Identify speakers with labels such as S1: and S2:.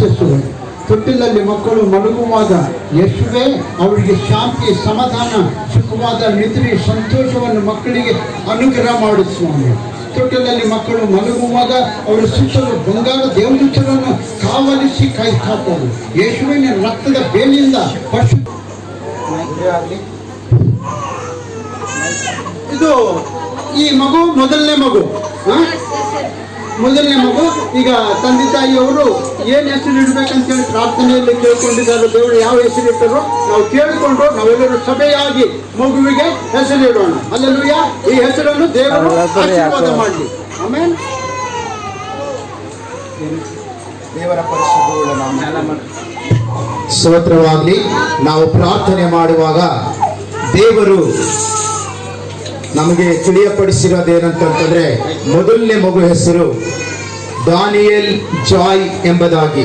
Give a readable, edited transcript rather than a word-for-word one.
S1: ಯೇಸುವೆ. ತೊಟ್ಟಿಲಲ್ಲಿ ಮಕ್ಕಳು ಮಲಗುವಾಗ ಯೇಸುವೆ ಅವರಿಗೆ ಶಾಂತಿ, ಸಮಾಧಾನ, ಸುಖವಾದ ನಿದ್ರೆ, ಸಂತೋಷವನ್ನು ಮಕ್ಕಳಿಗೆ ಅನುಗ್ರಹ ಮಾಡು ಸ್ವಾಮಿ. ತೊಟ್ಟಿಲಲ್ಲಿ ಮಕ್ಕಳು ಮಲಗುವಾಗ ಅವರ ಸುತ್ತಲೂ ಬಂಗಾರ ದೇವದೂತರನ್ನು ಕಾವಲಿಸಿ ಕಾಪಾಡು ಯೇಸುವೆ. ನಿನ್ನ ರಕ್ತದ ಬೇಲಿಯಿಂದ ಇದು ಈ ಮಗು ಮೊದಲನೇ ಮಗು. ಈಗ ತಂದೆ ತಾಯಿಯವರು ಏನ್ ಹೆಸರು ಇಡ್ಬೇಕಂತೇಳಿ ಪ್ರಾರ್ಥನೆಯಲ್ಲಿ ಕೇಳ್ಕೊಂಡಿದ್ದಾರೆ. ದೇವರು ಯಾವ ಹೆಸರು ಇಟ್ಟರು ನಾವು ಕೇಳಿಕೊಂಡು ನಾವೆಲ್ಲರೂ ಸಭೆಯಾಗಿ ಮಗುವಿಗೆ ಹೆಸರಿಡೋಣ. ಅಲ್ಲೆಲ್ಲೂಯ. ಈ ಹೆಸರನ್ನು ದೇವರು ಆಶೀರ್ವಾದ ಮಾಡಲಿ. ಆಮೇಲೆ
S2: ದೇವರ ಪರಿಶುದ್ಧವುಳ್ಳ ನಾಮ ಸ್ತೋತ್ರವಾಗಲಿ. ನಾವು ಪ್ರಾರ್ಥನೆ ಮಾಡುವಾಗ ದೇವರು ನಮಗೆ ತಿಳಿಯಪಡಿಸಿರೋದೇನಂತಂದ್ರೆ ಮೊದಲನೇ ಮಗು ಹೆಸರು ದಾನಿಯೇಲ್ ಜಾಯ್ ಎಂಬುದಾಗಿ.